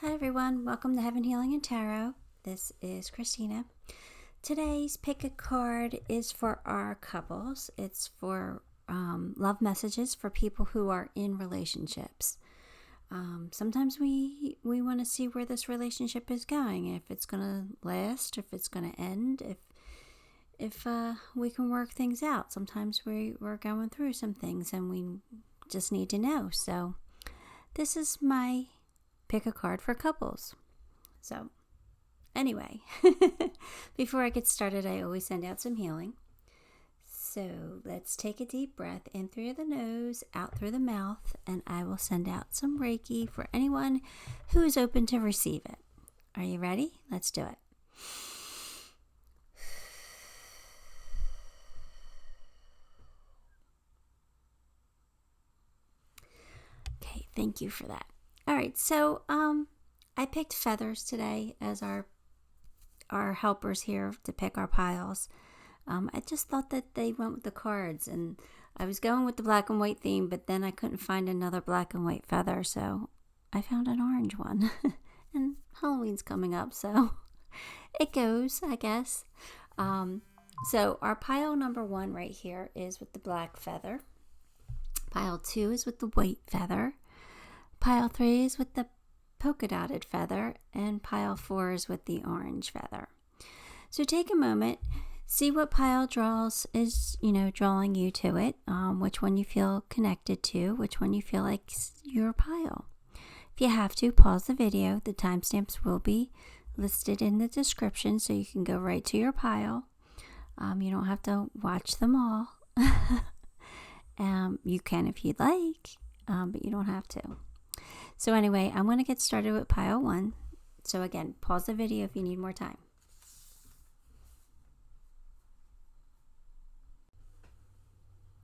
Hi everyone, welcome to Heaven Healing and Tarot. This is Christina. Today's pick a card is for our couples. It's for love messages for people who are in relationships. Sometimes we want to see where this relationship is going, if it's going to last, if it's going to end, if we can work things out. Sometimes we're going through some things and we just need to know. So this is my pick a card for couples. So anyway, before I get started, I always send out some healing. So let's take a deep breath in through the nose, out through the mouth, and I will send out some Reiki for anyone who is open to receive it. Are you ready? Let's do it. Okay, thank you for that. All right, so I picked feathers today as our helpers here to pick our piles. I just thought that they went with the cards, and I was going with the black and white theme, but then I couldn't find another black and white feather, so I found an orange one. And Halloween's coming up, so it goes, I guess. So our pile number 1 right here is with the black feather. Pile 2 is with the white feather. Pile 3 is with the polka dotted feather, and pile 4 is with the orange feather. So take a moment, see what pile is drawing you to it, which one you feel connected to, which one you feel like your pile. If you have to, pause the video. The timestamps will be listed in the description, so you can go right to your pile. You don't have to watch them all. You can if you'd like, but you don't have to. So anyway, I'm going to get started with pile 1. So again, pause the video if you need more time.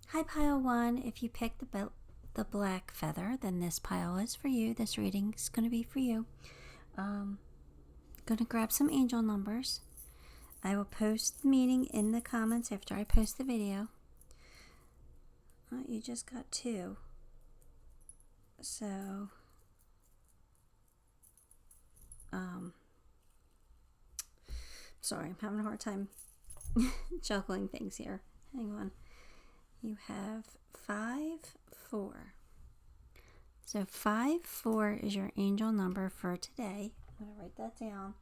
Hi pile 1, if you picked the black feather, then this pile is for you. This reading is going to be for you. Going to grab some angel numbers. I will post the meaning in the comments after I post the video. Oh, you just got 2. So sorry, I'm having a hard time juggling things here. Hang on. You have 5, 4. So 5, 4 is your angel number for today. I'm going to write that down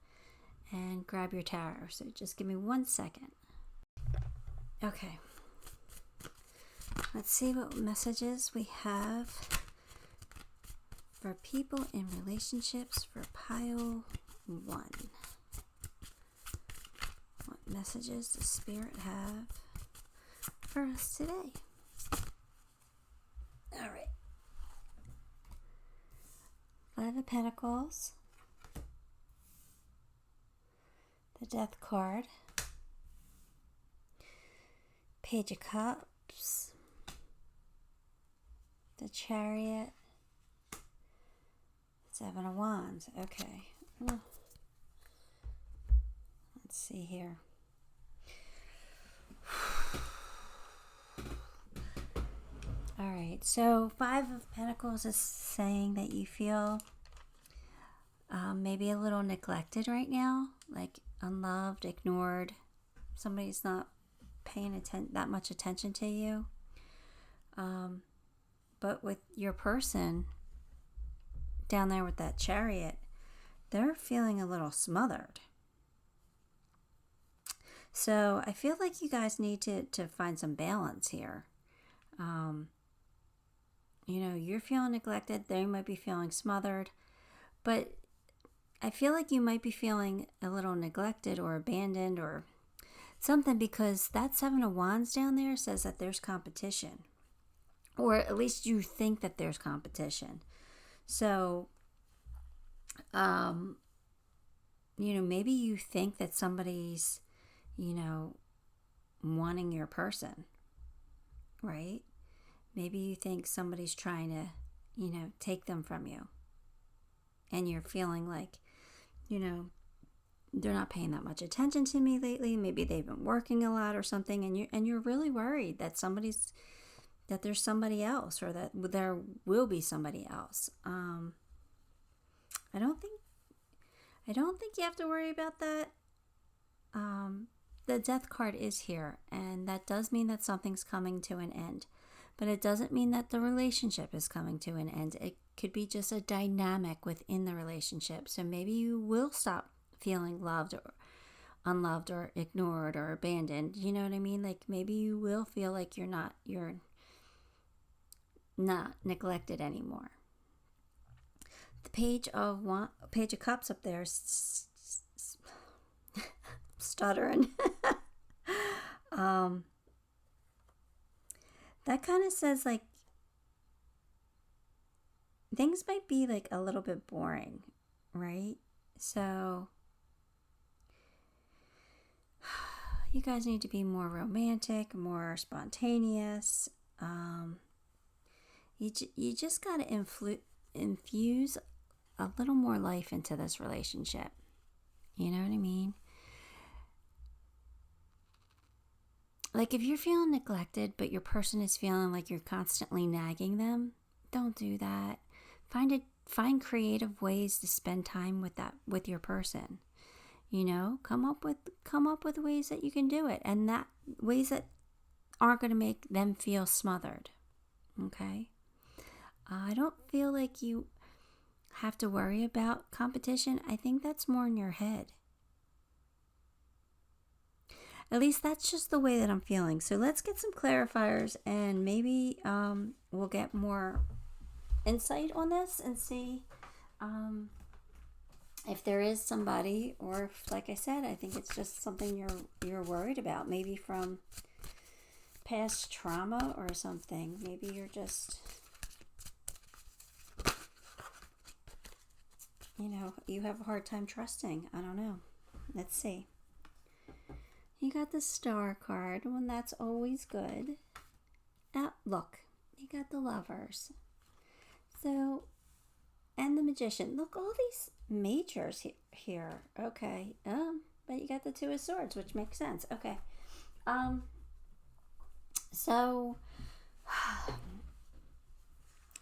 and grab your tarot. So just give me 1 second. Okay. Let's see what messages we have for people in relationships for pile 1. What messages does Spirit have for us today? All right. 5 of Pentacles, the Death card, Page of Cups, the Chariot, 7 of Wands. Okay. Let's see here. All right. So 5 of Pentacles is saying that you feel maybe a little neglected right now, like unloved, ignored. Somebody's not paying that much attention to you. But with your person down there with that Chariot, they're feeling a little smothered. So I feel like you guys need to find some balance here. You're feeling neglected. They might be feeling smothered. But I feel like you might be feeling a little neglected or abandoned or something, because that 7 of Wands down there says that there's competition. Or at least you think that there's competition. So, maybe you think that somebody's, wanting your person, right? Maybe you think somebody's trying to, take them from you. And you're feeling like, they're not paying that much attention to me lately. Maybe they've been working a lot or something, and you're really worried that there's somebody else, or that there will be somebody else. I don't think I don't think you have to worry about that. The death card is here, and that does mean that something's coming to an end. But it doesn't mean that the relationship is coming to an end. It could be just a dynamic within the relationship. So maybe you will stop feeling loved or unloved or ignored or abandoned. You know what I mean? Like maybe you will feel like you're not neglected anymore. The Page of Cups up there, stuttering. That kind of says like things might be like a little bit boring, right? So you guys need to be more romantic, more spontaneous. You just got to infuse a little more life into this relationship. You know what I mean? Like if you're feeling neglected, but your person is feeling like you're constantly nagging them, don't do that. Find creative ways to spend time with your person. You know, come up with ways that you can do it, and that ways that aren't going to make them feel smothered. Okay? I don't feel like you have to worry about competition. I think that's more in your head. At least that's just the way that I'm feeling. So let's get some clarifiers, and maybe we'll get more insight on this and see if there is somebody, or if, like I said, I think it's just something you're worried about, maybe from past trauma or something. Maybe you're just, you have a hard time trusting. I don't know. Let's see. You got the Star card, and that's always good. Look, you got the Lovers. So, and the Magician. Look, all these majors here. Okay. But you got the Two of Swords, which makes sense. Okay. So,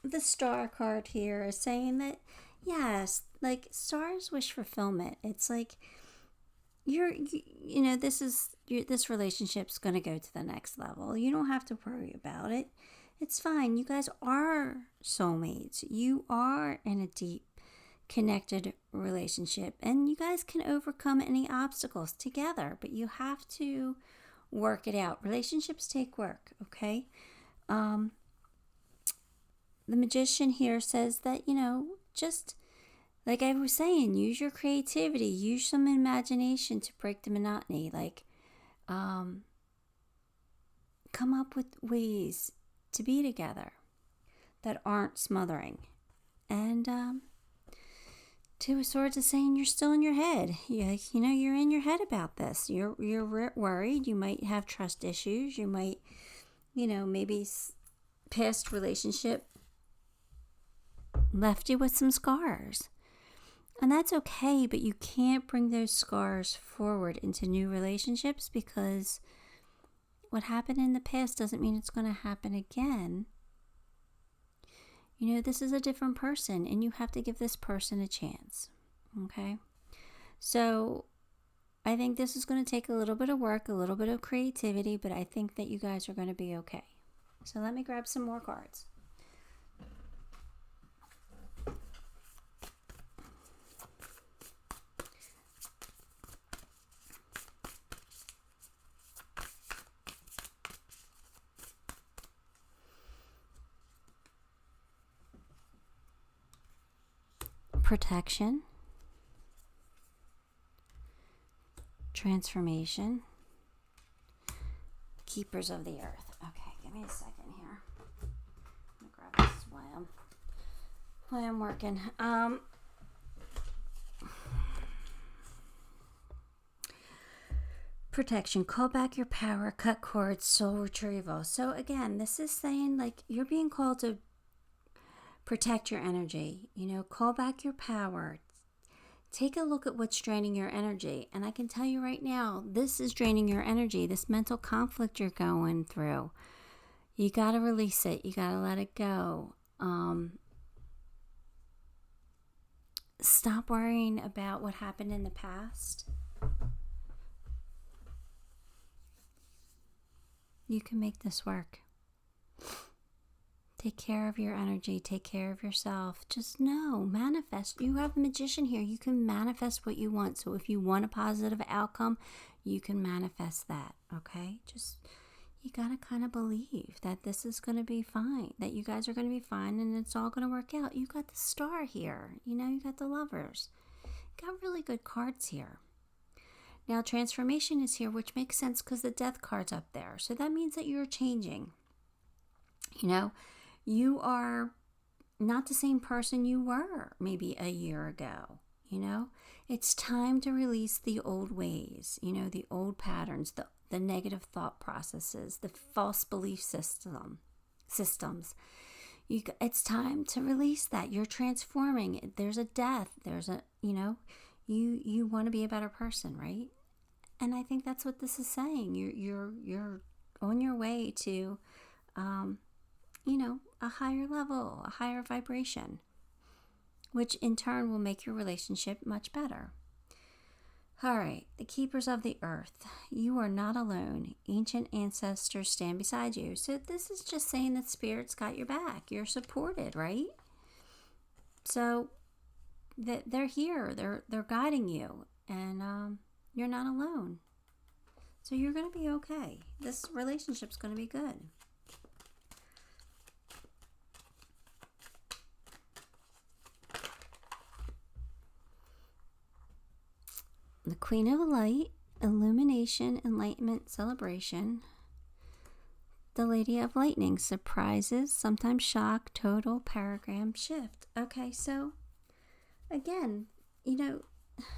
the Star card here is saying that, yes, like stars wish fulfillment. It's like, this relationship's going to go to the next level. You don't have to worry about it. It's fine. You guys are soulmates. You are in a deep, connected relationship, and you guys can overcome any obstacles together, but you have to work it out. Relationships take work, okay? The Magician here says that, just like I was saying, use your creativity, use some imagination to break the monotony. Like, come up with ways to be together that aren't smothering. And Two of Swords is saying you're still in your head. You're in your head about this. You're worried. You might have trust issues. You might, maybe past relationship left you with some scars. And that's okay, but you can't bring those scars forward into new relationships, because what happened in the past doesn't mean it's going to happen again. This is a different person, and you have to give this person a chance. Okay? So I think this is going to take a little bit of work, a little bit of creativity, but I think that you guys are going to be okay. So let me grab some more cards. Protection, transformation, keepers of the earth. Okay, give me a second here. I'm gonna grab this while I'm working. Protection, call back your power, cut cords, soul retrieval. So again, this is saying like you're being called to protect your energy, call back your power. Take a look at what's draining your energy. And I can tell you right now, this is draining your energy. This mental conflict you're going through. You got to release it. You got to let it go. stop worrying about what happened in the past. You can make this work. Take care of your energy. Take care of yourself. Just know, manifest. You have a magician here. You can manifest what you want. So if you want a positive outcome, you can manifest that, okay? Just, you got to kind of believe that this is going to be fine, that you guys are going to be fine, and it's all going to work out. You got the Star here. You got the Lovers. You got really good cards here. Now, Transformation is here, which makes sense because the Death card's up there. So that means that you're changing. You are not the same person you were maybe a year ago. It's time to release the old ways, the old patterns, the negative thought processes, the false belief systems. It's time to release that. You're transforming. There's a death. There's a, you want to be a better person, right? And I think that's what this is saying. You're on your way to, a higher level, a higher vibration, which in turn will make your relationship much better. All right, the keepers of the earth. You are not alone. Ancient ancestors stand beside you. So this is just saying that Spirit's got your back. You're supported, right? So that they're here. They're guiding you, and you're not alone. So you're going to be okay. This relationship's going to be good. The Queen of Light, Illumination, Enlightenment, Celebration. The Lady of Lightning, Surprises, sometimes shock, total, paradigm shift. Okay, so again, you're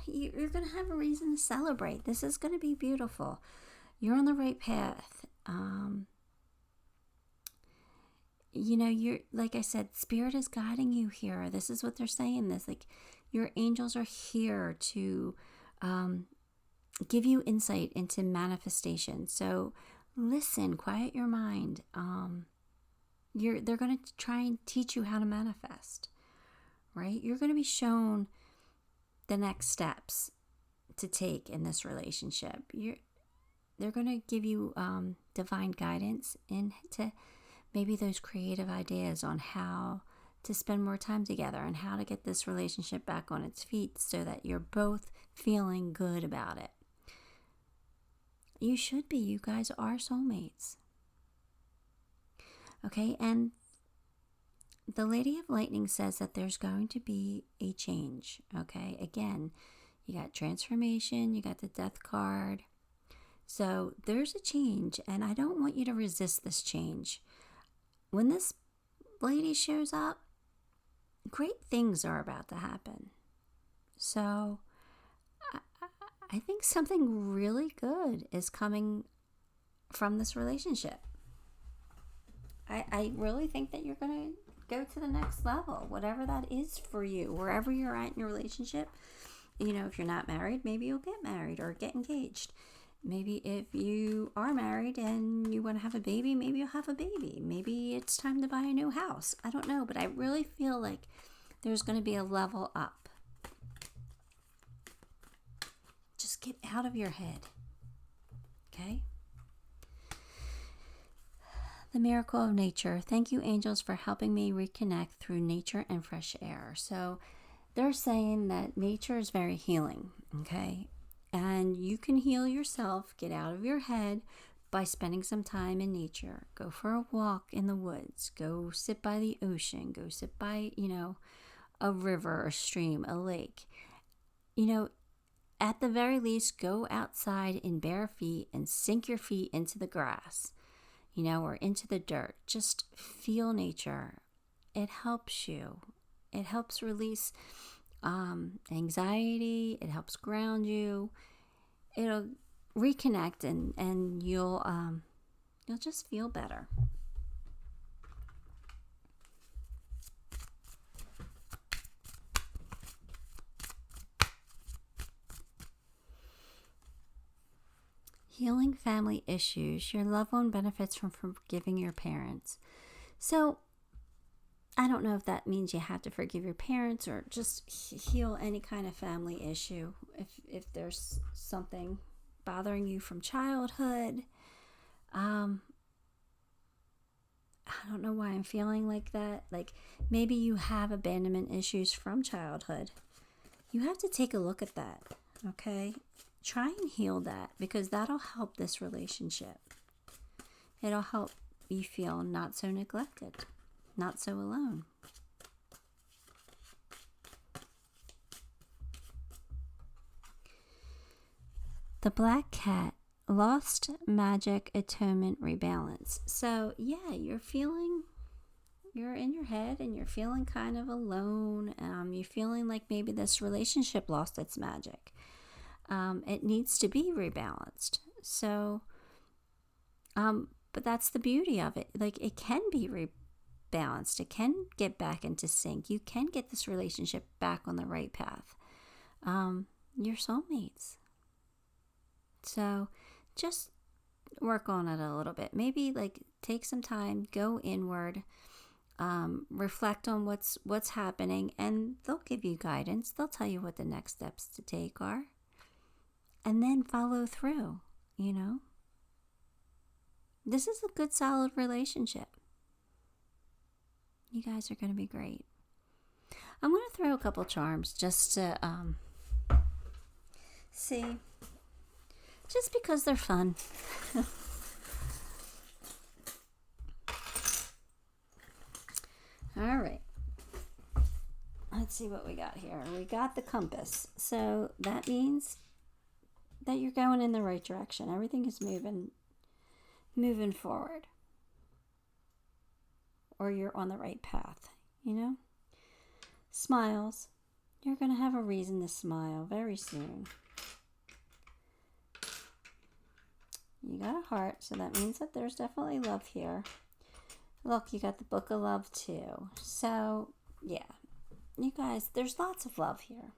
going to have a reason to celebrate. This is going to be beautiful. You're on the right path. You're, like I said, Spirit is guiding you here. This is what they're saying. Your angels are here to give you insight into manifestation. So listen, quiet your mind. They're going to try and teach you how to manifest, right? You're going to be shown the next steps to take in this relationship. They're going to give you divine guidance into maybe those creative ideas on how to spend more time together and how to get this relationship back on its feet so that you're both feeling good about it. You should be. You guys are soulmates. Okay, and the Lady of Lightning says that there's going to be a change. Okay, again, you got transformation, you got the Death card. So there's a change, and I don't want you to resist this change. When this lady shows up, great things are about to happen. So I think something really good is coming from this relationship. I really think that you're going to go to the next level, whatever that is for you, wherever you're at in your relationship. If you're not married, maybe you'll get married or get engaged. Maybe if you are married and you want to have a baby, maybe you'll have a baby. Maybe it's time to buy a new house. I don't know, but I really feel like there's going to be a level up. Just get out of your head. Okay? The miracle of nature. Thank you, angels, for helping me reconnect through nature and fresh air. So they're saying that nature is very healing. Okay? And you can heal yourself, get out of your head by spending some time in nature. Go for a walk in the woods. Go sit by the ocean. Go sit by, a river, a stream, a lake. At the very least, go outside in bare feet and sink your feet into the grass, or into the dirt. Just feel nature. It helps you. It helps release anxiety. It helps ground you. It'll reconnect and you'll just feel better. Healing family issues. Your loved one benefits from forgiving your parents. So I don't know if that means you have to forgive your parents or just heal any kind of family issue. If there's something bothering you from childhood, I don't know why I'm feeling like that. Like maybe you have abandonment issues from childhood. You have to take a look at that, okay? Try and heal that, because that'll help this relationship. It'll help you feel not so neglected, not so alone. The Black Cat, lost magic, atonement, rebalance. So yeah, you're in your head and you're feeling kind of alone. You're feeling like maybe this relationship lost its magic. It needs to be rebalanced. So, but that's the beauty of it. Like, it can be rebalanced. It can get back into sync. You can get this relationship back on the right path. Your soulmates. So just work on it a little bit. Maybe like take some time, go inward, reflect on what's happening, and they'll give you guidance. They'll tell you what the next steps to take are. And then follow through, you know. This is a good, solid relationship. You guys are going to be great. I'm going to throw a couple charms just to see. Just because they're fun. All right. Let's see what we got here. We got the compass. So that means that you're going in the right direction. Everything is moving forward. Or you're on the right path, you know? Smiles. You're going to have a reason to smile very soon. You got a heart, so that means that there's definitely love here. Look, you got the Book of Love too. So, yeah. You guys, there's lots of love here.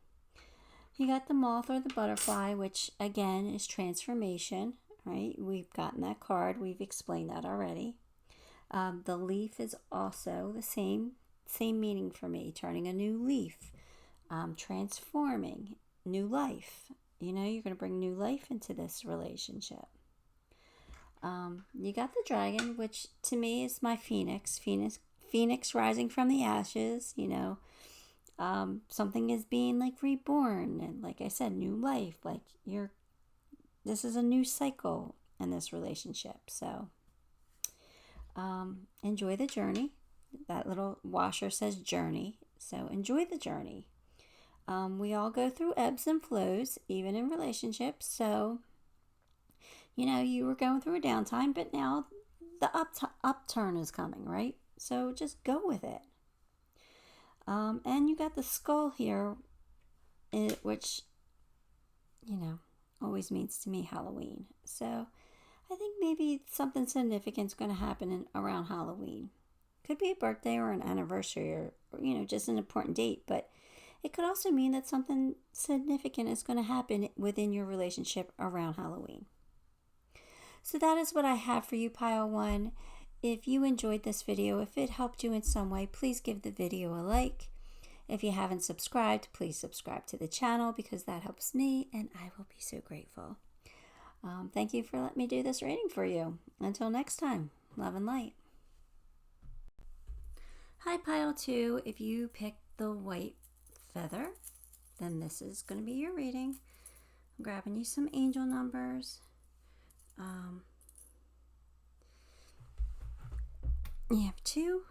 You got the moth or the butterfly, which again is transformation, right? We've gotten that card. We've explained that already. The leaf is also the same meaning for me. Turning a new leaf, transforming, new life. You know, you're going to bring new life into this relationship. You got the dragon, which to me is my phoenix rising from the ashes. You know, something is being like reborn, and like I said, new life. Like this is a new cycle in this relationship. So, enjoy the journey. That little washer says journey, so enjoy the journey. We all go through ebbs and flows, even in relationships. So, you know, you were going through a downtime, but now the upturn is coming, right? So just go with it. And you got the skull here, which, you know, always means to me Halloween. So I think maybe something significant is going to happen around Halloween. Could be a birthday or an anniversary or, you know, just an important date. But it could also mean that something significant is going to happen within your relationship around Halloween. So that is what I have for you, Pile 1. If you enjoyed this video, if it helped you in some way, please give the video a like. If you haven't subscribed, please subscribe to the channel because that helps me and I will be so grateful. Thank you for letting me do this reading for you. Until next time, love and light. Hi, Pile 2. If you picked the white feather, then this is going to be your reading. I'm grabbing you some angel numbers. You have 2,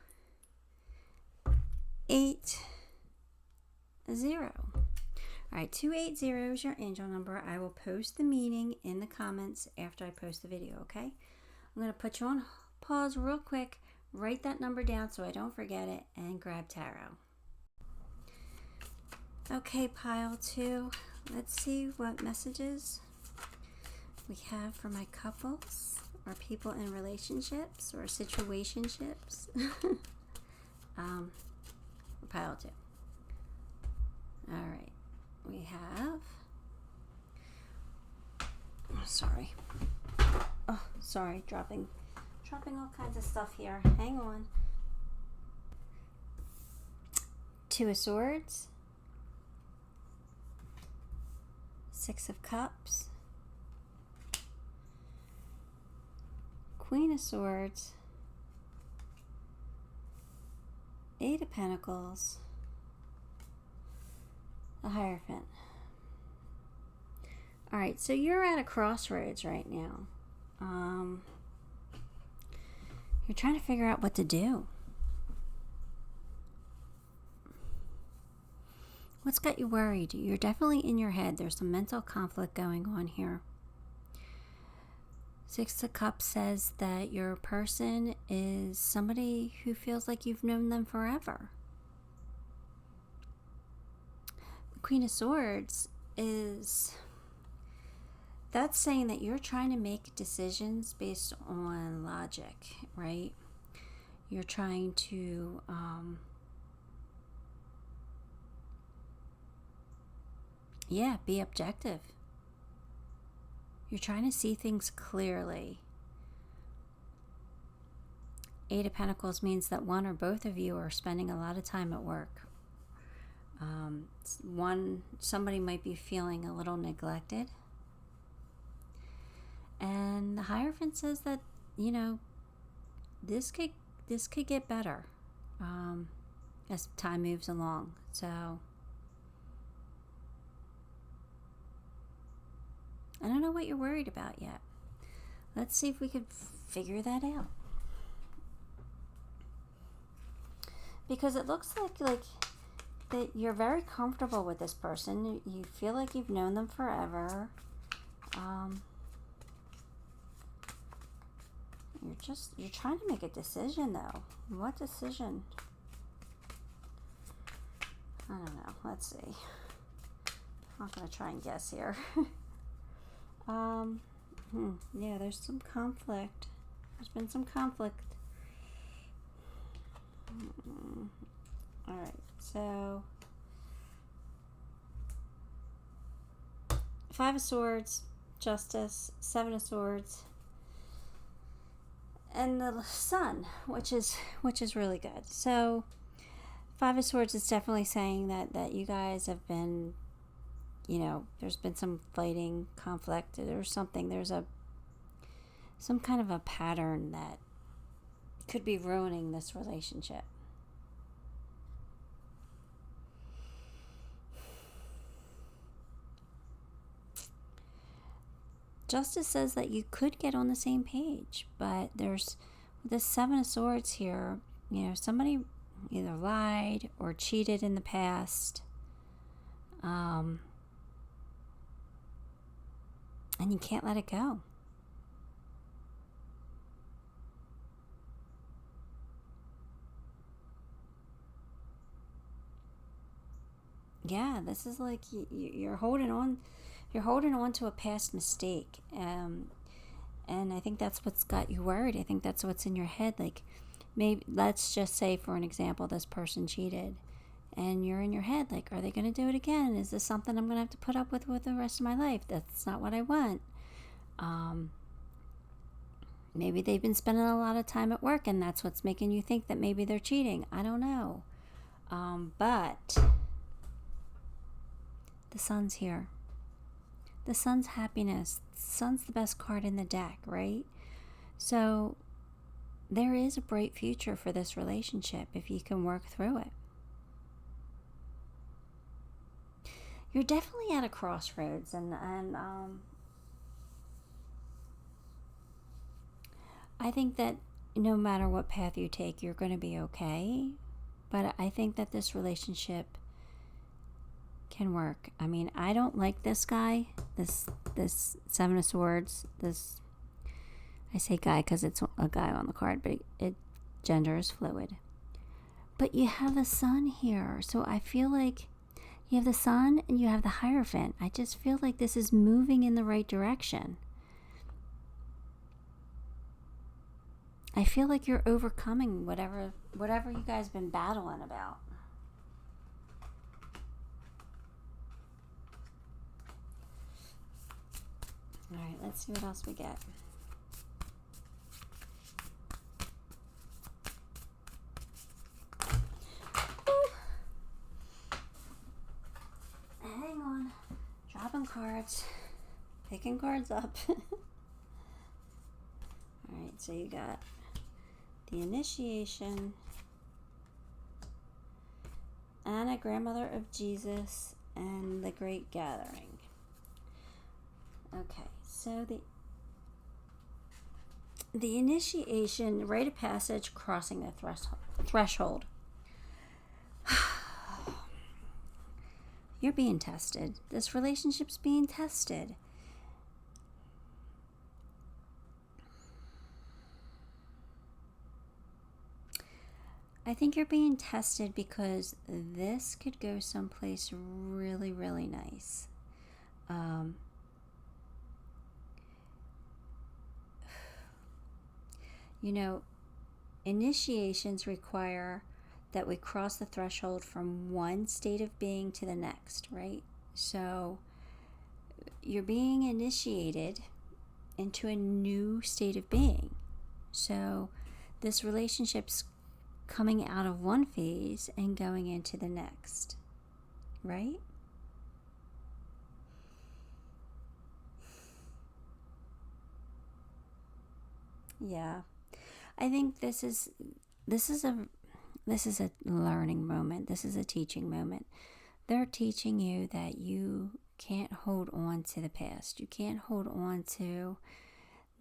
8, 0. All right, 280 is your angel number. I will post the meaning in the comments after I post the video, okay? I'm going to put you on pause real quick, write that number down so I don't forget it, and grab tarot. Okay, Pile 2, let's see what messages we have for my couples or people in relationships or situationships. Pile 2. All right, we have, sorry, dropping all kinds of stuff here. Hang on. Two of Swords, Six of Cups, Queen of Swords, Eight of Pentacles, the Hierophant. All right, so you're at a crossroads right now. You're trying to figure out what to do. What's got you worried? You're definitely in your head. There's some mental conflict going on here. Six of Cups says that your person is somebody who feels like you've known them forever. The Queen of Swords is... that's saying that you're trying to make decisions based on logic, right? You're trying to be objective. You're trying to see things clearly. Eight of Pentacles means that one or both of you are spending a lot of time at work. Somebody might be feeling a little neglected. And the Hierophant says that, this could get better as time moves along. So I don't know what you're worried about yet. Let's see if we can figure that out. Because it looks like that you're very comfortable with this person. You feel like you've known them forever. You're trying to make a decision, though. What decision? I don't know. Let's see. I'm not going to try and guess here. Yeah, there's some conflict. There's been some conflict. Alright, so Five of Swords, Justice, Seven of Swords, and the Sun, which is really good. So Five of Swords is definitely saying that you guys have been, there's been some fighting, conflict, or something. There's some kind of a pattern that could be ruining this relationship. Justice says that you could get on the same page, but there's this Seven of Swords here. Somebody either lied or cheated in the past. And you can't let it go. Yeah, this is like you're holding on. You're holding on to a past mistake. And I think that's what's got you worried. I think that's what's in your head. Like, maybe, let's just say, for an example, this person cheated. And you're in your head, like, are they going to do it again? Is this something I'm going to have to put up with the rest of my life? That's not what I want. Maybe they've been spending a lot of time at work, and that's what's making you think that maybe they're cheating. I don't know. But the Sun's here. The Sun's happiness. The Sun's the best card in the deck, right? So there is a bright future for this relationship if you can work through it. You're definitely at a crossroads, and I think that no matter what path you take, you're going to be okay. But I think that this relationship can work. I mean, I don't like this guy, this Seven of Swords, I say guy because it's a guy on the card, but gender is fluid. But you have the Sun here, so I feel like you have the Sun and you have the Hierophant. I just feel like this is moving in the right direction. I feel like you're overcoming whatever you guys have been battling about. All right, let's see what else we get. hang on. Dropping cards. Picking cards up. Alright, so you got the initiation, Anna, grandmother of Jesus, and the great gathering. Okay, so the initiation, rite of passage, crossing the threshold. You're being tested. This relationship's being tested. I think you're being tested because this could go someplace really, really nice. You know, initiations require that we cross the threshold from one state of being to the next, right? So you're being initiated into a new state of being. So this relationship's coming out of one phase and going into the next, right? Yeah. I think this is a learning moment. This is a teaching moment. They're teaching you that you can't hold on to the past. You can't hold on to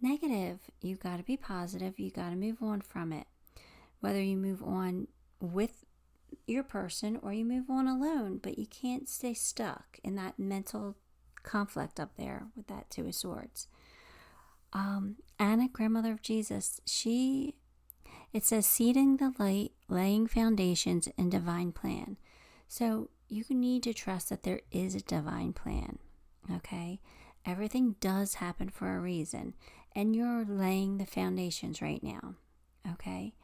negative. You got to be positive. You got to move on from it. Whether you move on with your person or you move on alone, but you can't stay stuck in that mental conflict up there with that Two of Swords. Anna, grandmother of Jesus, it says seeding the light, laying foundations, and divine plan. So you need to trust that there is a divine plan, okay? Everything does happen for a reason, and you're laying the foundations right now, okay?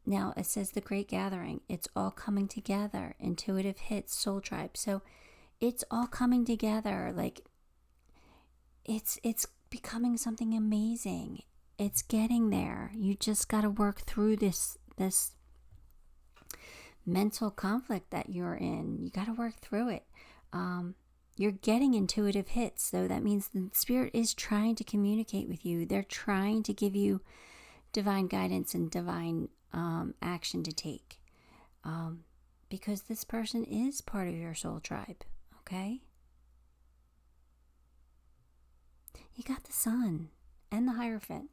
Now, it says the great gathering. It's all coming together. Intuitive hits, soul tribe. So it's all coming together. Like, it's becoming something amazing. It's getting there. You just got to work through this mental conflict that you're in. You got to work through it. You're getting intuitive hits. So that means the spirit is trying to communicate with you. They're trying to give you divine guidance and divine action to take, because this person is part of your soul tribe, okay? You got the Sun and the Hierophant.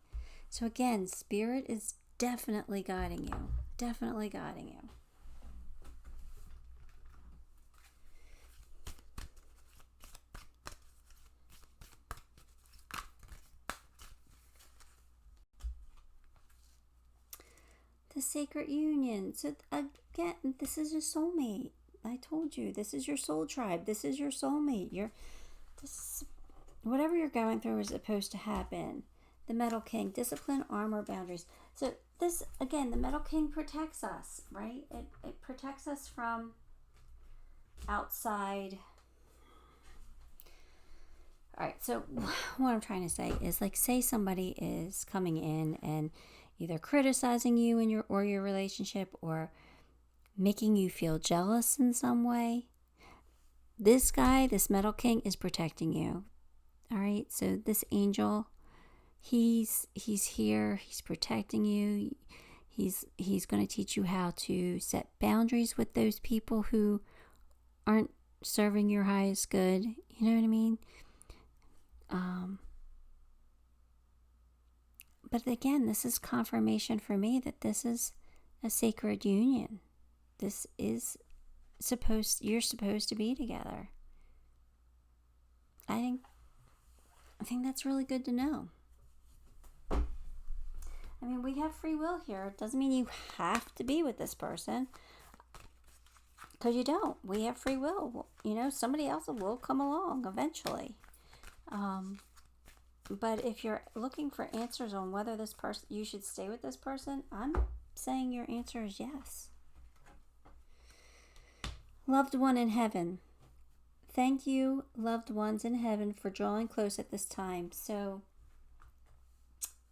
So again, spirit is definitely guiding you. Definitely guiding you. The sacred union. So again, this is your soulmate. I told you, this is your soul tribe. This is your soulmate. Whatever you're going through is supposed to happen. The Metal King, discipline, armor, boundaries. So this, again, the Metal King protects us, right? It protects us from outside. All right, so what I'm trying to say is, like, say somebody is coming in and either criticizing you in your relationship or making you feel jealous in some way. This guy, this Metal King, is protecting you. All right, so this angel, he's here. He's protecting you. He's going to teach you how to set boundaries with those people who aren't serving your highest good. You know what I mean? But again, this is confirmation for me that this is a sacred union. This is you're supposed to be together. I think that's really good to know. I mean, we have free will here. It doesn't mean you have to be with this person, because you don't. We have free will. You know, somebody else will come along eventually. But if you're looking for answers on whether this person, you should stay with this person, I'm saying your answer is yes. Loved one in heaven. Thank you, loved ones in heaven, for drawing close at this time. So,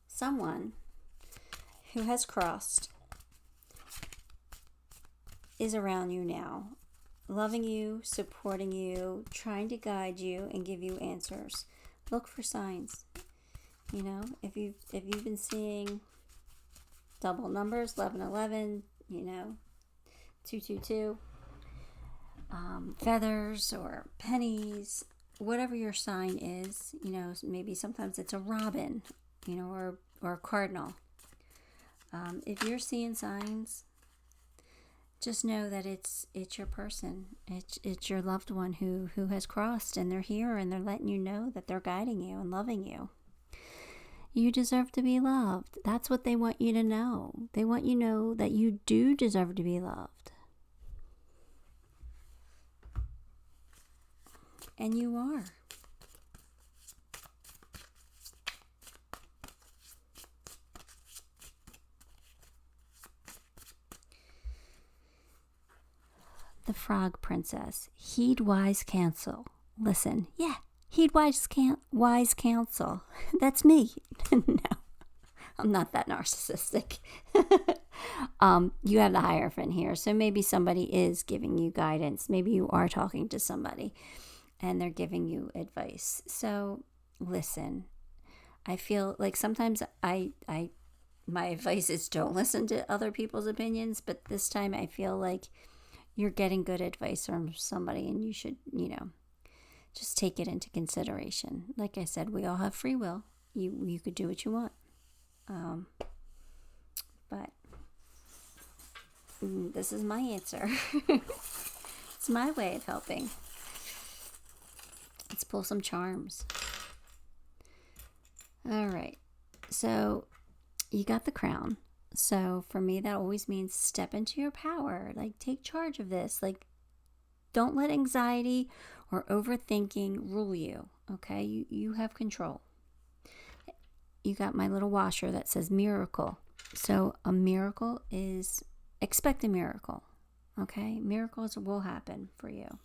someone who has crossed is around you now. loving you, supporting you, trying to guide you and give you answers. Look for signs. You know, if you've been seeing double numbers, 1111, you know, 222, feathers or pennies, whatever your sign is, you know, maybe sometimes it's a robin, you know, or a cardinal. If you're seeing signs, just know that it's your person. It's your loved one who has crossed, and they're here, and they're letting you know that they're guiding you and loving you. You deserve to be loved. That's what they want you to know. They want you to know that you do deserve to be loved. And you are. The Frog Princess. Heed wise counsel. Listen. Yeah. Heed wise counsel. That's me. No, I'm not that narcissistic. You have the Hierophant here. So maybe somebody is giving you guidance. Maybe you are talking to somebody and they're giving you advice. So listen. I feel like sometimes my advice is don't listen to other people's opinions, but this time I feel like you're getting good advice from somebody, and you should, you know, just take it into consideration. Like I said, we all have free will. You could do what you want. But this is my answer. It's my way of helping. Let's pull some charms. All right. So you got the Crown. So for me, that always means step into your power. Like, take charge of this. Like, don't let anxiety or overthinking rule you. Okay? You have control. You got my little washer that says miracle. So a miracle is, expect a miracle. Okay? Miracles will happen for you.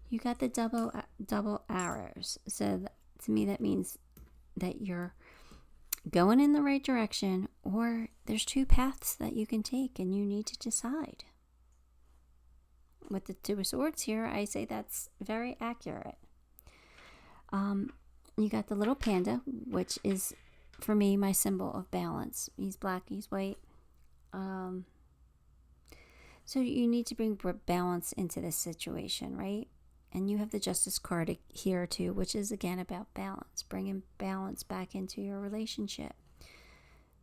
You got the double arrows. So to me, that means that you're going in the right direction, or there's two paths that you can take and you need to decide. With the Two of Swords here, I say that's very accurate. You got the little panda, which is, for me, my symbol of balance. He's black, he's white. So you need to bring balance into this situation, right? And you have the Justice card here too, which is again about balance, bringing balance back into your relationship.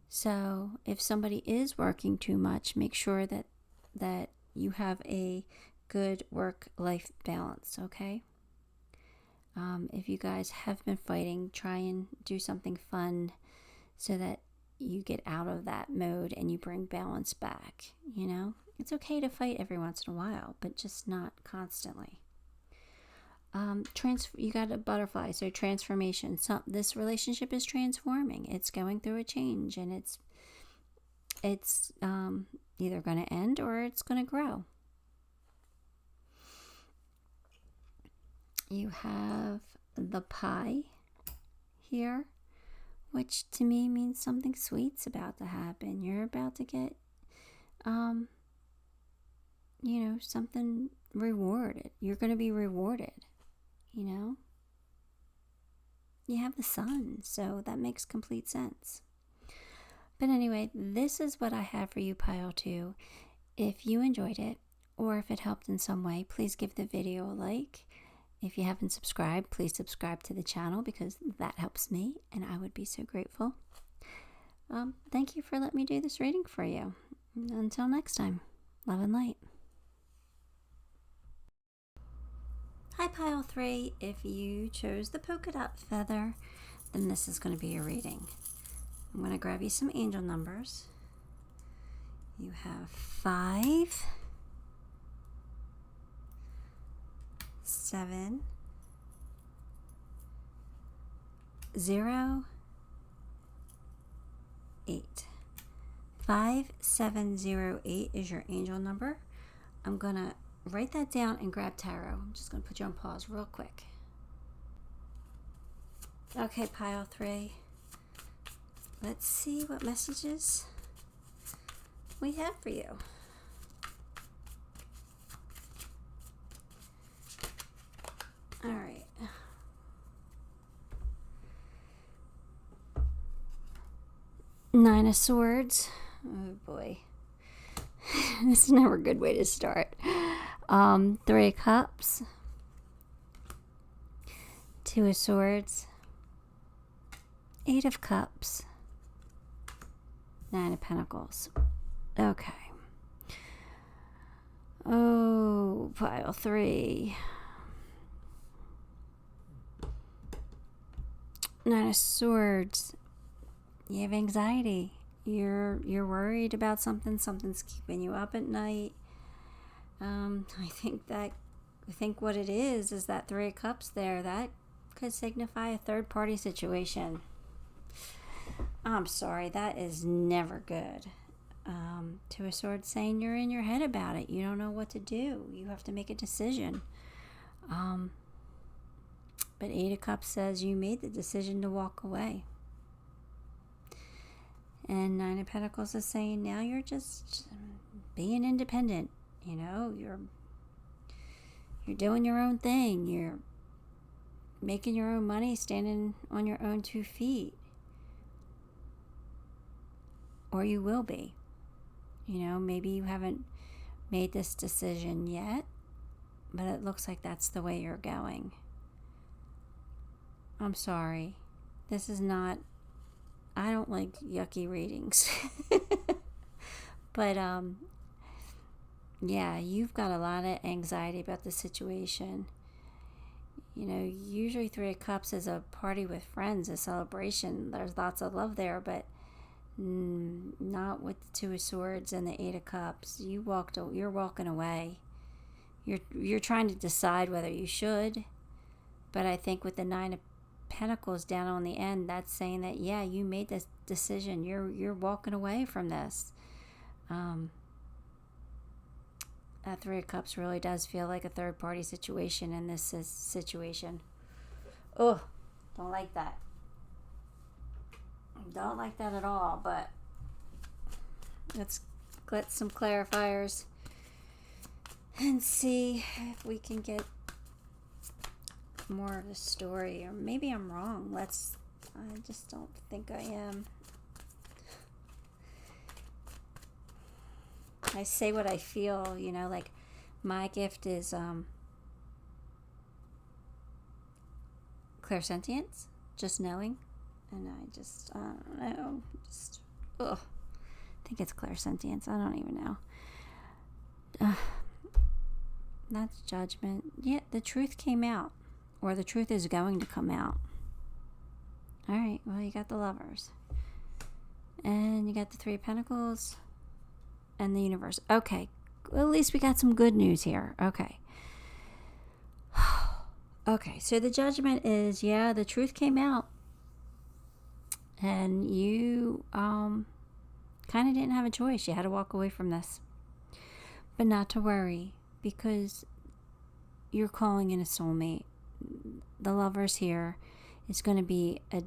So if somebody is working too much, make sure that you have a good work-life balance, okay? If you guys have been fighting, try and do something fun so that you get out of that mode and you bring balance back, you know? It's okay to fight every once in a while, but just not constantly. You got a butterfly, so transformation. This relationship is transforming. It's going through a change, and it's either going to end or it's going to grow. You have the pie here, which to me means something sweet's about to happen. You're about to get, something rewarded. You're going to be rewarded. You know, you have the Sun, so that makes complete sense. But anyway, this is what I have for you, Pile 2. If you enjoyed it, or if it helped in some way, please give the video a like. If you haven't subscribed, please subscribe to the channel, because that helps me, and I would be so grateful. Thank you for letting me do this reading for you. Until next time, love and light. Hi, Pile 3. If you chose the polka dot feather, then this is going to be your reading. I'm going to grab you some angel numbers. You have 5, 7, 0, 8. 5708 is your angel number. I'm going to write that down and grab tarot. I'm just going to put you on pause real quick. Okay, Pile 3. Let's see what messages we have for you. All right. Nine of Swords. Oh boy. This is never a good way to start. Three of Cups. Two of Swords. Eight of Cups. Nine of Pentacles. Okay. Oh, pile 3. Nine of Swords. You have anxiety. You're worried about something. Something's keeping you up at night. I think what it is that Three of Cups there. That could signify a third party situation. I'm sorry, that is never good. Two of Swords saying you're in your head about it. You don't know what to do. You have to make a decision. But Eight of Cups says you made the decision to walk away. And Nine of Pentacles is saying now you're just being independent. You know, you're doing your own thing. You're making your own money, standing on your own 2 feet. Or you will be. You know, maybe you haven't made this decision yet, but it looks like that's the way you're going. I'm sorry. This is not... I don't like yucky readings. But, yeah, you've got a lot of anxiety about the situation. You know, usually Three of Cups is a party with friends, a celebration. There's lots of love there, but not with the Two of Swords and the Eight of Cups. You're walking away. You're trying to decide whether you should, but I think with the Nine of Pentacles down on the end, that's saying that yeah, you made this decision. You're walking away from this. That Three of Cups really does feel like a third party situation in this situation. Oh, don't like that. Don't like that at all, but let's get some clarifiers and see if we can get more of the story. Or maybe I'm wrong. I just don't think I am. I say what I feel, you know, like my gift is clairsentience, just knowing. And I don't know, I think it's clairsentience. I don't even know. That's judgment. Yeah, the truth came out, or the truth is going to come out. All right, well, you got the Lovers. And you got the Three of Pentacles and the Universe. Okay, well, at least we got some good news here. Okay. Okay, so the judgment is, yeah, the truth came out. And you kind of didn't have a choice. You had to walk away from this. But not to worry, because you're calling in a soulmate. The Lovers here is going to be a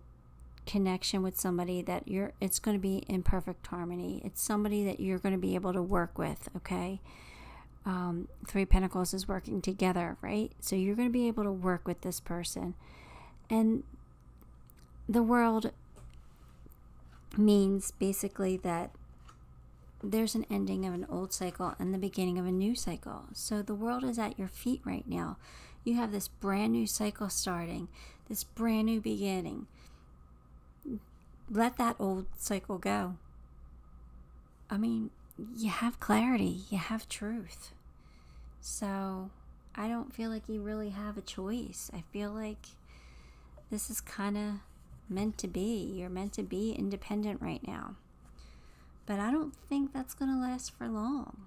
connection with somebody that it's going to be in perfect harmony. It's somebody that you're going to be able to work with, okay? Three of Pentacles is working together, right? So you're going to be able to work with this person. And the world means basically that there's an ending of an old cycle and the beginning of a new cycle. So the world is at your feet right now. You have this brand new cycle starting, this brand new beginning. Let that old cycle go. I mean, you have clarity, you have truth. So I don't feel like you really have a choice. I feel like this is kind of meant to be. You're meant to be independent right now. But I don't think that's going to last for long.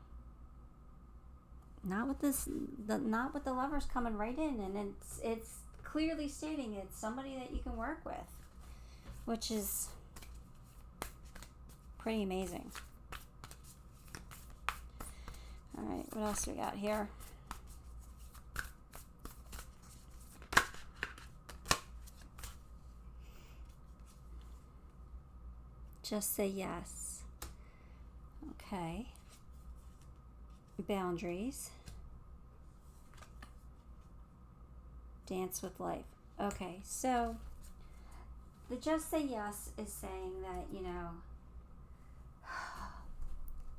Not with the Lovers coming right in, and it's clearly stating it's somebody that you can work with, which is pretty amazing. All right, what else do we got here? Just say yes. Okay. Boundaries. Dance with life. Okay, so the just say yes is saying that,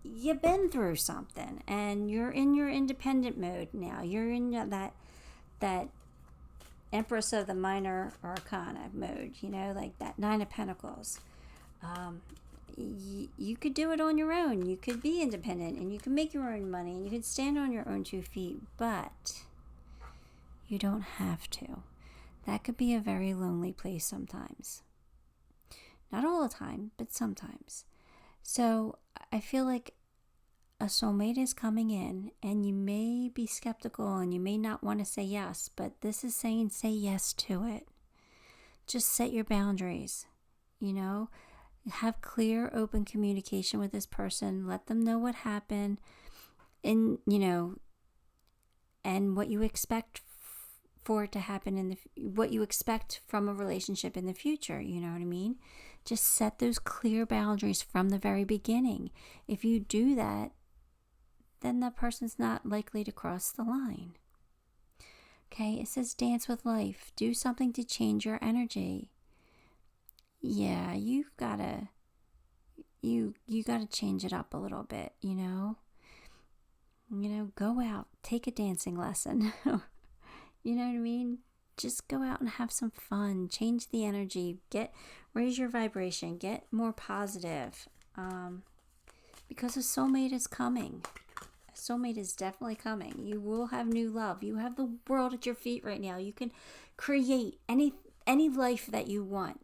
you've been through something and you're in your independent mode now. You're in that Empress of the Minor Arcana mode, like that Nine of Pentacles. You could do it on your own. You could be independent and you can make your own money and you can stand on your own 2 feet, but you don't have to. That could be a very lonely place sometimes. Not all the time, but sometimes. So I feel like a soulmate is coming in and you may be skeptical and you may not want to say yes, but this is saying say yes to it. Just set your boundaries, have clear, open communication with this person. Let them know what happened and, and what you expect for it to happen what you expect from a relationship in the future. You know what I mean? Just set those clear boundaries from the very beginning. If you do that, then that person's not likely to cross the line. Okay, it says dance with life. Do something to change your energy. Yeah, you gotta change it up a little bit, go out, take a dancing lesson. You know what I mean? Just go out and have some fun, change the energy, raise your vibration, get more positive, because a soulmate is coming. A soulmate is definitely coming. You will have new love. You have the world at your feet right now. You can create any life that you want.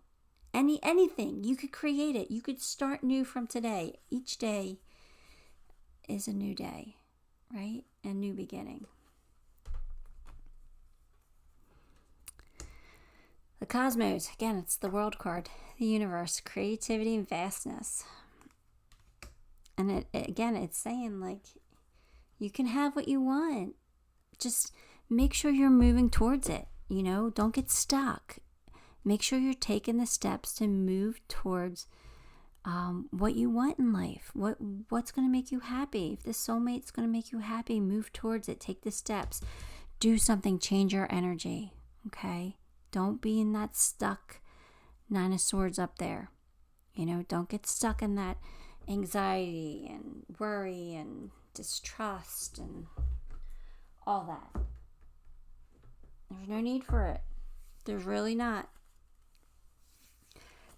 Anything, you could create it. You could start new from today. Each day is a new day, right? A new beginning. The cosmos, again, it's the world card, the universe, creativity and vastness. And it's saying like, you can have what you want. Just make sure you're moving towards it, don't get stuck. Make sure you're taking the steps to move towards what you want in life. What's going to make you happy? If this soulmate's going to make you happy, move towards it. Take the steps. Do something. Change your energy. Okay? Don't be in that stuck 9 of Swords up there. Don't get stuck in that anxiety and worry and distrust and all that. There's no need for it. There's really not.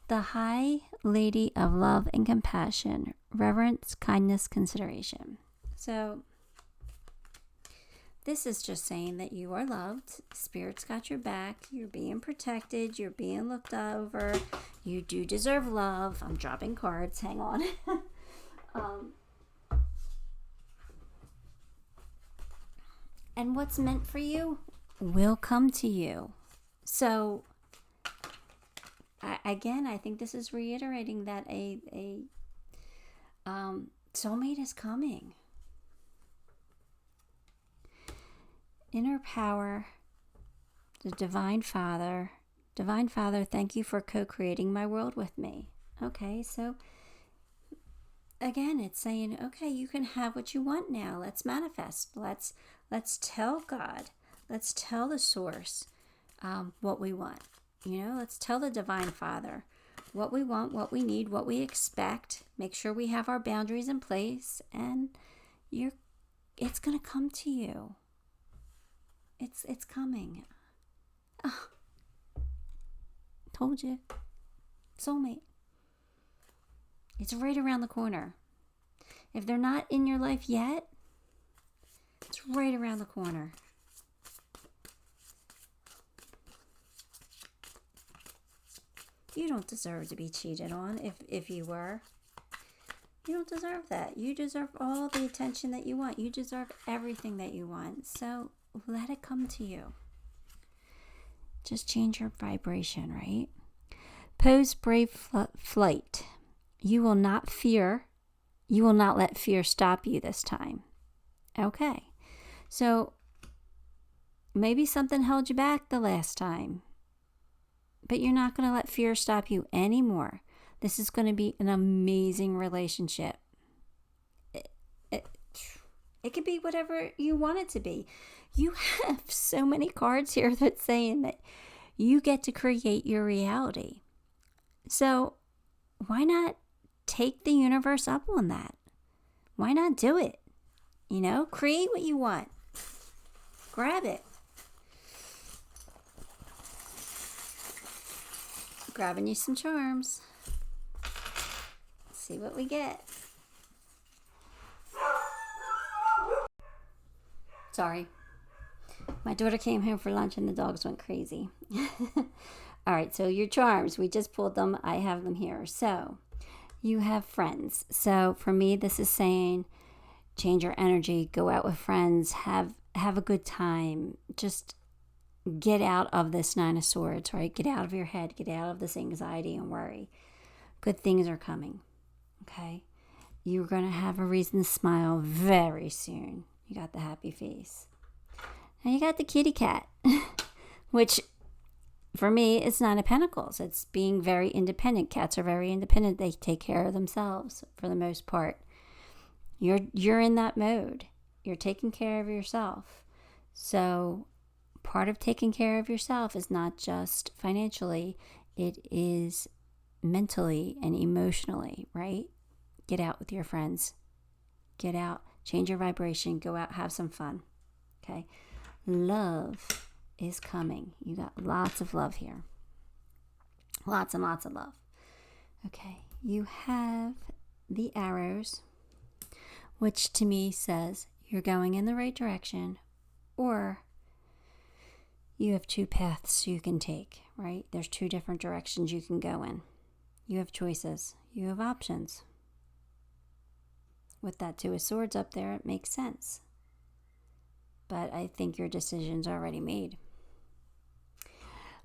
The High Lady of Love and Compassion, reverence, kindness, consideration. So this is just saying that you are loved. Spirit's got your back. You're being protected. You're being looked over. You do deserve love. I'm dropping cards. Hang on. And what's meant for you will come to you. So I think this is reiterating that a soulmate is coming. Inner power, the Divine Father. Divine Father, thank you for co-creating my world with me. Okay, so again, it's saying, okay, you can have what you want now. Let's manifest. Let's tell God. Let's tell the source what we want. Let's tell the Divine Father what we want, what we need, what we expect. Make sure we have our boundaries in place, and it's going to come to you. It's coming. Oh, told you. Soulmate. It's right around the corner. If they're not in your life yet, it's right around the corner. You don't deserve to be cheated on if you were. You don't deserve that. You deserve all the attention that you want. You deserve everything that you want. So let it come to you. Just change your vibration, right? Pose brave flight. You will not fear. You will not let fear stop you this time. Okay. So maybe something held you back the last time. But you're not going to let fear stop you anymore. This is going to be an amazing relationship. It could be whatever you want it to be. You have so many cards here that's saying that you get to create your reality. So why not take the universe up on that? Why not do it? You know, create what you want. Grab it. Grabbing you some charms. Let's see what we get. Sorry. My daughter came home for lunch and the dogs went crazy. All right, so your charms, we just pulled them. I have them here. So you have friends. So for me, this is saying change your energy, go out with friends, have a good time. Just get out of this Nine of Swords, right? Get out of your head. Get out of this anxiety and worry. Good things are coming, okay? You're going to have a reason to smile very soon. You got the happy face. And you got the kitty cat, which for me, it's Nine of Pentacles. It's being very independent. Cats are very independent. They take care of themselves for the most part. You're in that mode. You're taking care of yourself. So part of taking care of yourself is not just financially. It is mentally and emotionally, right? Get out with your friends. Get out. Change your vibration. Go out. Have some fun. Okay? Love is coming. You got lots of love here. Lots and lots of love. Okay. You have the arrows, which to me says you're going in the right direction, or you have two paths you can take, right? There's two different directions you can go in. You have choices. You have options. With that Two of Swords up there, it makes sense. But I think your decision's already made.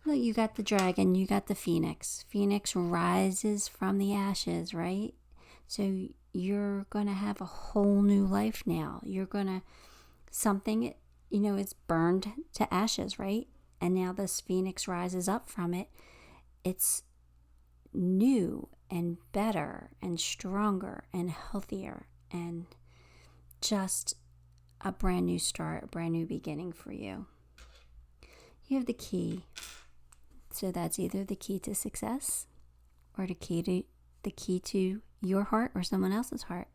Look, you got the dragon, you got the phoenix. Phoenix rises from the ashes, right? So you're going to have a whole new life now. You're going to, something, it's burned to ashes, right? And now this phoenix rises up from it. It's new and better and stronger and healthier and just a brand new start, a brand new beginning for you. You have the key. So that's either the key to success or the key to your heart or someone else's heart.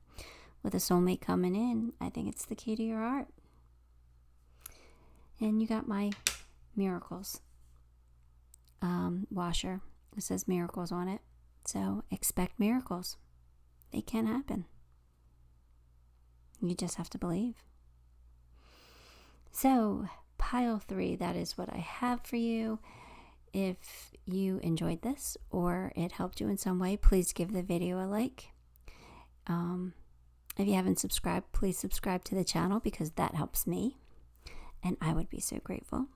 With a soulmate coming in, I think it's the key to your heart. And you got my miracles washer. It says miracles on it. So expect miracles. They can happen. You just have to believe. So, pile 3, that is what I have for you. If you enjoyed this or it helped you in some way, please give the video a like. If you haven't subscribed, please subscribe to the channel because that helps me. And I would be so grateful.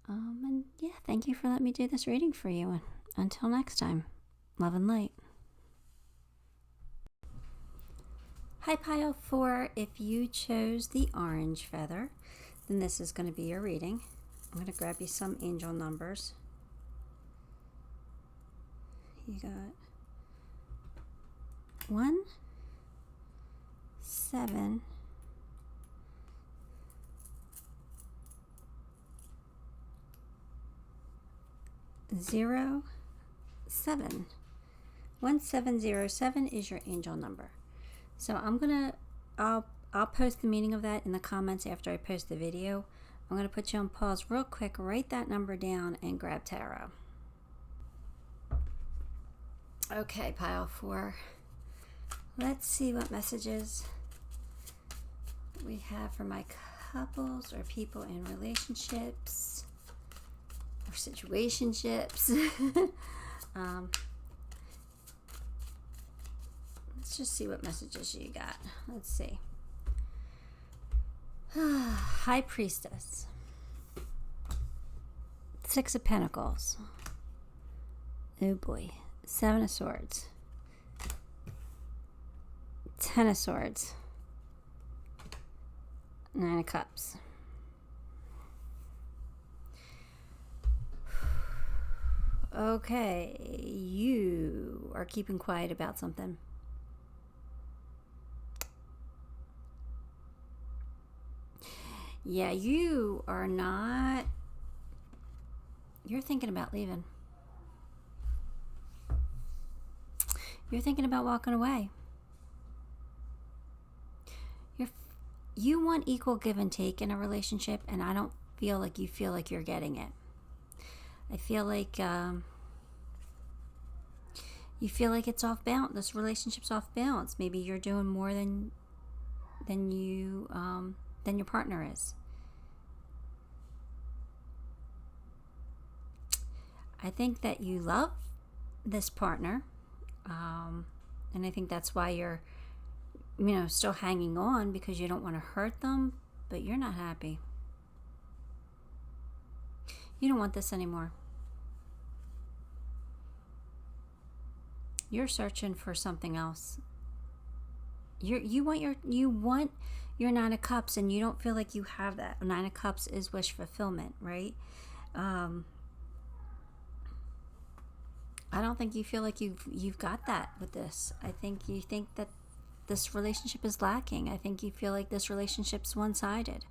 And yeah, thank you for letting me do this reading for you. And until next time, love and light. Hi, pile 4. If you chose the orange feather, then this is going to be your reading. I'm going to grab you some angel numbers. You got 1, 7, 0, 7. 1707 is your angel number. So I'll post the meaning of that in the comments after I post the video. I'm going to put you on pause real quick, write that number down, and grab tarot. Okay, pile 4. Let's see what messages we have for my couples or people in relationships or situationships. Let's just see what messages you got. Let's see. High Priestess. 6 of Pentacles. Oh boy. 7 of Swords. 10 of Swords. 9 of Cups. Okay, you are keeping quiet about something. Yeah, you are not, you're thinking about leaving. You're thinking about walking away. You want equal give and take in a relationship, and I don't feel like you feel like you're getting it. I feel like you feel like it's off balance. This relationship's off balance. Maybe you're doing more than your partner is. I think that you love this partner, and I think that's why you're, still hanging on, because you don't want to hurt them, but you're not happy. You don't want this anymore. You're searching for something else. You want your Nine of Cups, and you don't feel like you have that. Nine of Cups is wish fulfillment, right? I don't think you feel like you've got that with this. I think you think that this relationship is lacking. I think you feel like this relationship's one-sided.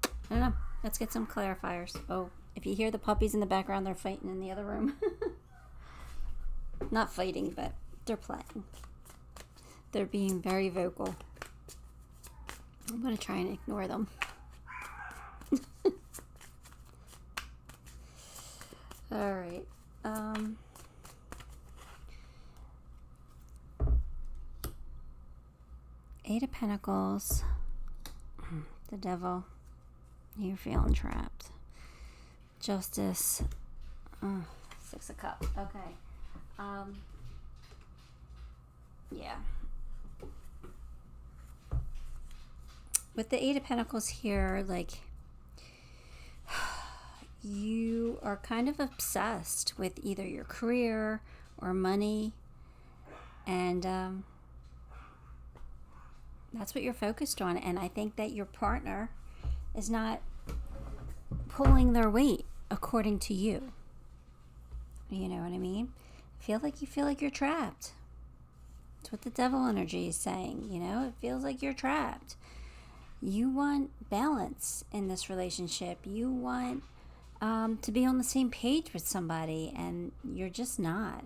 I don't know. Let's get some clarifiers. Oh, if you hear the puppies in the background, they're fighting in the other room. Not fighting, but they're playing. They're being very vocal. I'm going to try and ignore them. All right. Eight of Pentacles. The Devil. You're feeling trapped. Justice. Six of Cups. Okay. Yeah. With the Eight of Pentacles here, like, you are kind of obsessed with either your career or money, and that's what you're focused on. And I think that your partner is not pulling their weight according to you. You know what I mean? You feel like you're trapped. That's what the Devil energy is saying. It feels like you're trapped. You want balance in this relationship. You want to be on the same page with somebody, and you're just not.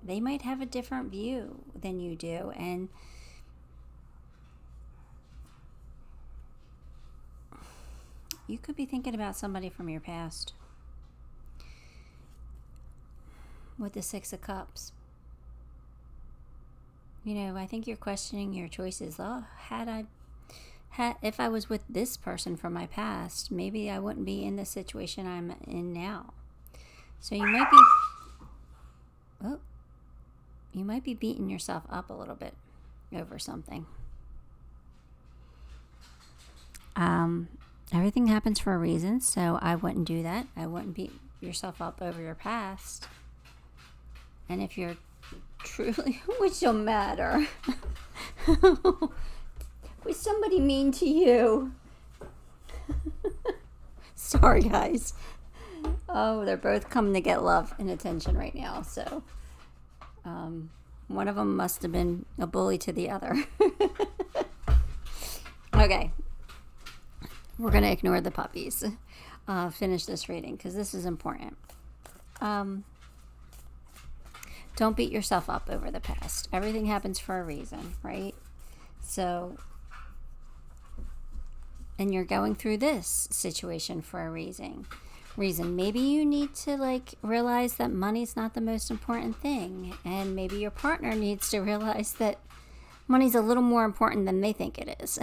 They might have a different view than you do, and you could be thinking about somebody from your past. With the Six of Cups, I think you're questioning your choices. Oh, if I was with this person from my past, maybe I wouldn't be in the situation I'm in now. So you might be beating yourself up a little bit over something. Everything happens for a reason, so I wouldn't do that. I wouldn't beat yourself up over your past. And if you're truly, which don't matter. Was somebody mean to you? Sorry, guys. Oh, they're both coming to get love and attention right now. So, one of them must have been a bully to the other. Okay. We're going to ignore the puppies. Finish this reading because this is important. Don't beat yourself up over the past. Everything happens for a reason, right? So, and you're going through this situation for a reason. Maybe you need to realize that money's not the most important thing, and maybe your partner needs to realize that money's a little more important than they think it is.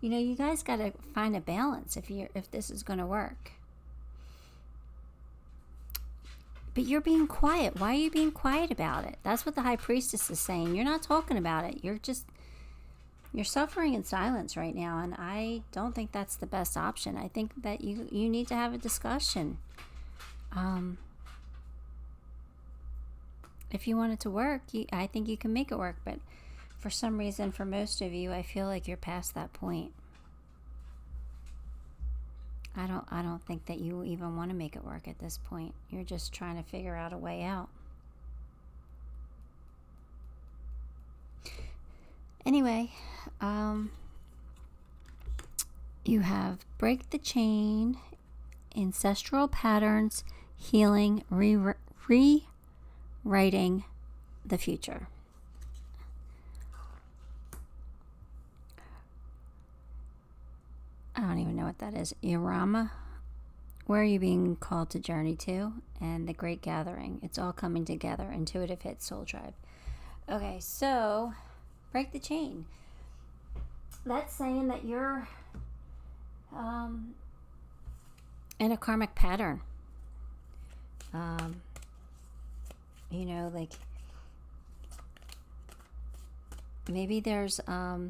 You guys got to find a balance if this is going to work. But you're being quiet. Why are you being quiet about it? That's what the High Priestess is saying. You're not talking about it. You're suffering in silence right now, and I don't think that's the best option. I think that you need to have a discussion. If you want it to work, I think you can make it work, but for some reason, for most of you, I feel like you're past that point. I don't think that you even want to make it work at this point. You're just trying to figure out a way out. Anyway, you have break the chain, ancestral patterns, healing, rewriting the future. I don't even know what that is. Irama, where are you being called to journey to? And the Great Gathering. It's all coming together. Intuitive hit, soul tribe. Okay, so break the chain. That's saying that you're in a karmic pattern. Like maybe there's a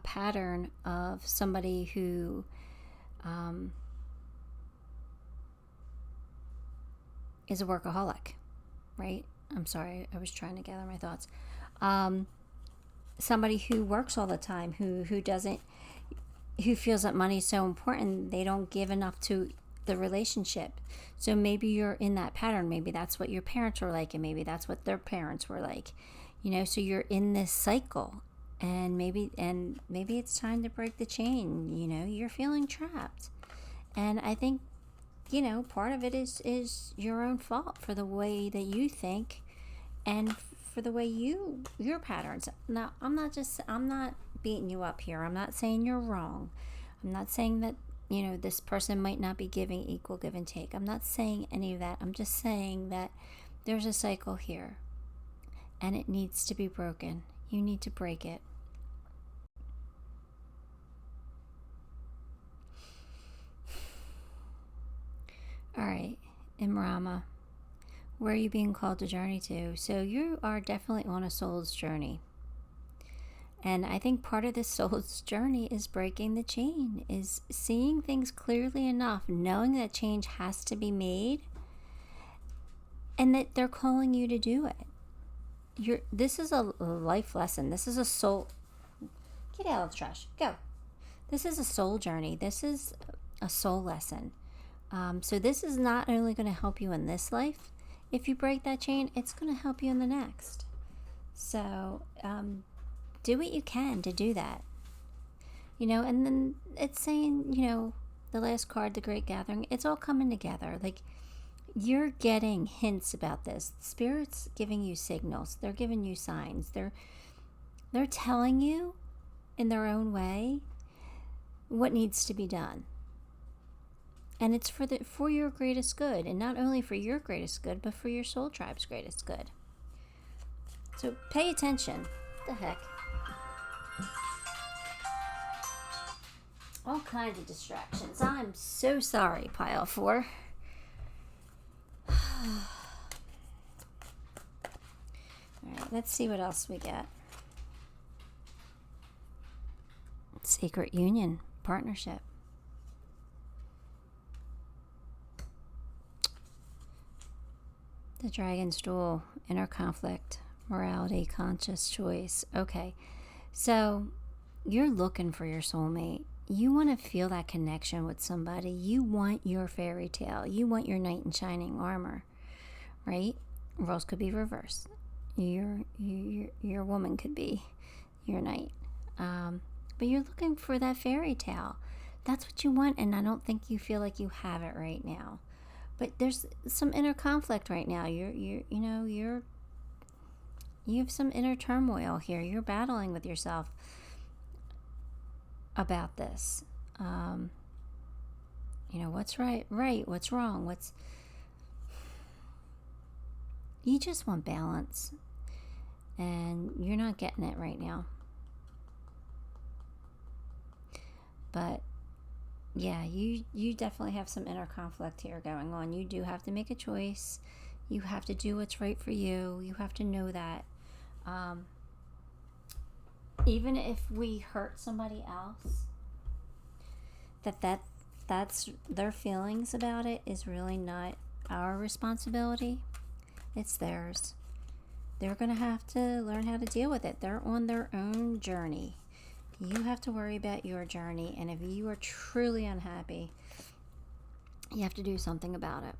pattern of somebody who is a workaholic, right? I'm sorry, I was trying to gather my thoughts. Somebody who works all the time, who feels that money is so important, they don't give enough to the relationship. So maybe you're in that pattern. Maybe that's what your parents were like, and maybe that's what their parents were like. So you're in this cycle, and maybe it's time to break the chain. You're feeling trapped, and I think part of it is your own fault for the way that you think, and for the way your patterns. Now, I'm not beating you up here. I'm not saying you're wrong. I'm not saying that this person might not be giving equal give and take. I'm not saying any of that. I'm just saying that there's a cycle here, and it needs to be broken. You need to break it. All right, Imrama, where are you being called to journey to? So you are definitely on a soul's journey. And I think part of this soul's journey is breaking the chain, is seeing things clearly enough, knowing that change has to be made, and that they're calling you to do it. This is a life lesson. This is a soul. Get out of the trash. Go. This is a soul journey. This is a soul lesson. So this is not only going to help you in this life. If you break that chain, it's going to help you in the next. So do what you can to do that. And then it's saying, the last card, the Great Gathering, it's all coming together. Like, you're getting hints about this. Spirit's giving you signals. They're giving you signs. They're telling you in their own way what needs to be done. And it's for your greatest good, and not only for your greatest good, but for your soul tribe's greatest good. So pay attention. What the heck? All kinds of distractions. I'm so sorry, pile 4. All right, let's see what else we get. Sacred union, partnership. The Dragon's Duel, inner conflict, morality, conscious choice. Okay, so you're looking for your soulmate. You want to feel that connection with somebody. You want your fairy tale. You want your knight in shining armor, right? Roles could be reversed. Your woman could be your knight. But you're looking for that fairy tale. That's what you want, and I don't think you feel like you have it right now. But there's some inner conflict right now. You have some inner turmoil here. You're battling with yourself about this. What's right, what's wrong, you just want balance, and you're not getting it right now. But yeah, you definitely have some inner conflict here going on. You do have to make a choice. You have to do what's right for you. You have to know that. Even if we hurt somebody else, that's their feelings about it is really not our responsibility. It's theirs. They're going to have to learn how to deal with it. They're on their own journey. You have to worry about your journey, and if you are truly unhappy, you have to do something about it.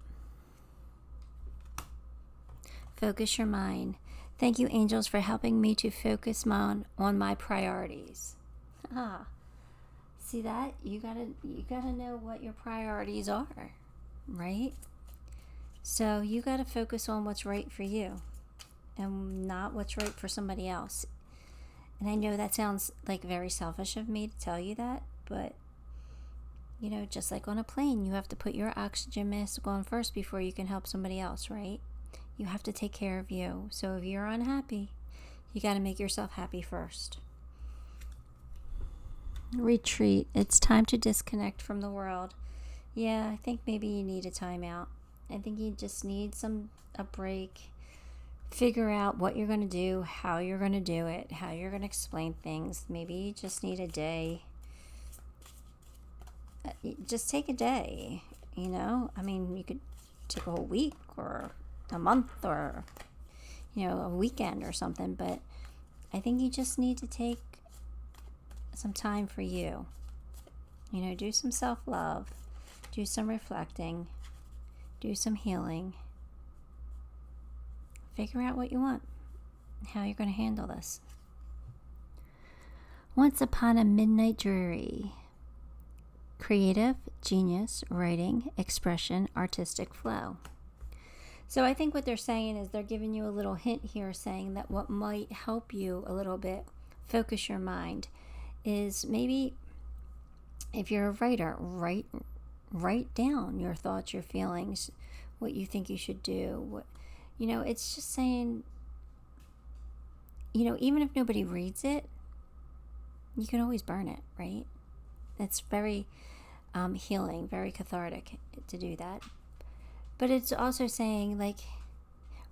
Focus your mind. Thank you, angels, for helping me to focus on my priorities. See that? You gotta know what your priorities are, right? So you gotta focus on what's right for you and not what's right for somebody else. And I know that sounds like very selfish of me to tell you that, but just like on a plane, you have to put your oxygen mask on first before you can help somebody else, right? You have to take care of you. So if you're unhappy, you got to make yourself happy first. Retreat. It's time to disconnect from the world. Yeah, I think maybe you need a timeout. I think you just need a break. Figure out what you're going to do, how you're going to do it, how you're going to explain things. Maybe you just need a day. Just take a day, I mean, you could take a whole week or a month or, a weekend or something, but I think you just need to take some time for you. Do some self-love, do some reflecting, do some healing. Figure out what you want and how you're going to handle this. Once upon a midnight dreary. Creative, genius, writing, expression, artistic flow. So I think what they're saying is they're giving you a little hint here, saying that what might help you a little bit focus your mind is maybe if you're a writer, write down your thoughts, your feelings, what you think you should do. It's just saying, even if nobody reads it, you can always burn it, right? It's very healing, very cathartic to do that. But it's also saying, like,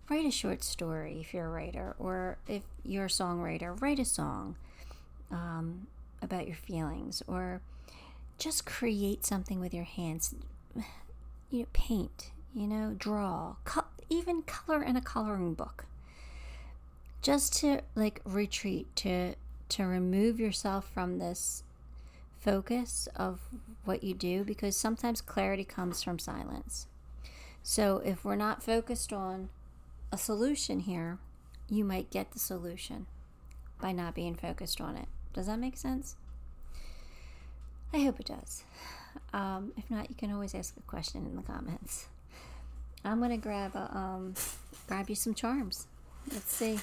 write a short story if you're a writer, or if you're a songwriter, write a song about your feelings, or just create something with your hands. Paint, draw, even color in a coloring book. Just to retreat, to remove yourself from this focus of what you do, because sometimes clarity comes from silence. So if we're not focused on a solution here, you might get the solution by not being focused on it. Does that make sense? I hope it does. If not, you can always ask a question in the comments. I'm gonna grab you some charms. Let's see.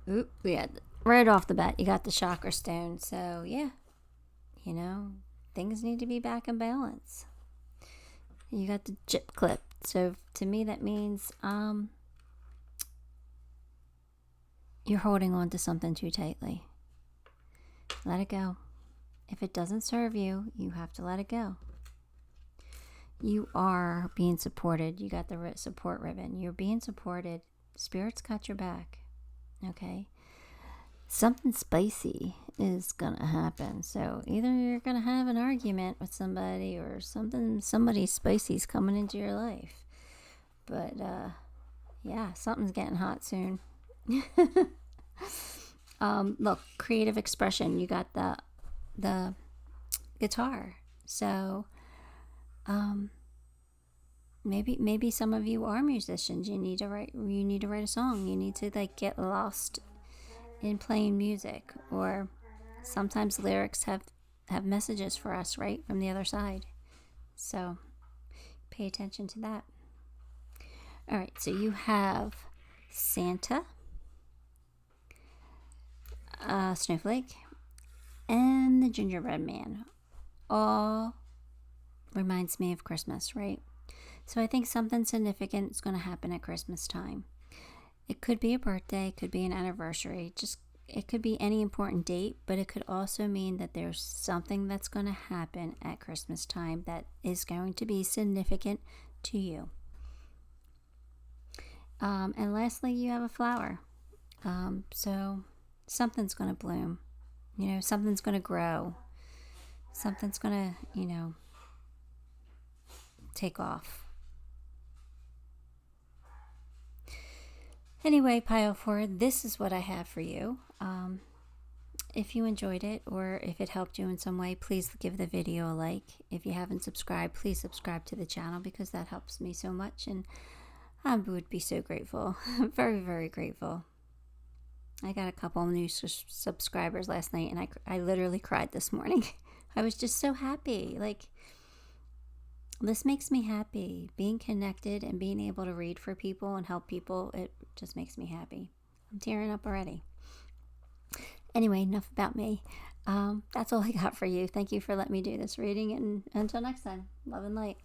Oop, we had right off the bat, you got the chakra stone. So yeah, things need to be back in balance. You got the chip clip. So to me, that means you're holding on to something too tightly. Let it go. If it doesn't serve you, you have to let it go. You are being supported. You got the support ribbon. You're being supported. Spirit's got your back. Okay? Something spicy is gonna happen. So either you're gonna have an argument with somebody, or somebody spicy's coming into your life. But yeah, something's getting hot soon. Look, creative expression. You got the guitar. So maybe some of you are musicians. You need to write a song. You need to get lost in playing music, or sometimes lyrics have messages for us right from the other side. So pay attention to that. All right, so you have Santa, Snowflake, and the gingerbread man. All reminds me of Christmas, right? So I think something significant is going to happen at Christmas time. It could be a birthday, it could be an anniversary, it could be any important date, but it could also mean that there's something that's going to happen at Christmas time that is going to be significant to you. And lastly, you have a flower. So something's going to bloom. Something's going to grow. Something's going to, take off. Anyway, Pile 4, this is what I have for you. If you enjoyed it, or if it helped you in some way, please give the video a like. If you haven't subscribed, please subscribe to the channel, because that helps me so much. And I would be so grateful. Very, very grateful. I got a couple of new subscribers last night, and I literally cried this morning. I was just so happy. Like, this makes me happy. Being connected and being able to read for people and help people, it just makes me happy. I'm tearing up already. Anyway, enough about me. That's all I got for you. Thank you for letting me do this reading, and until next time, love and light.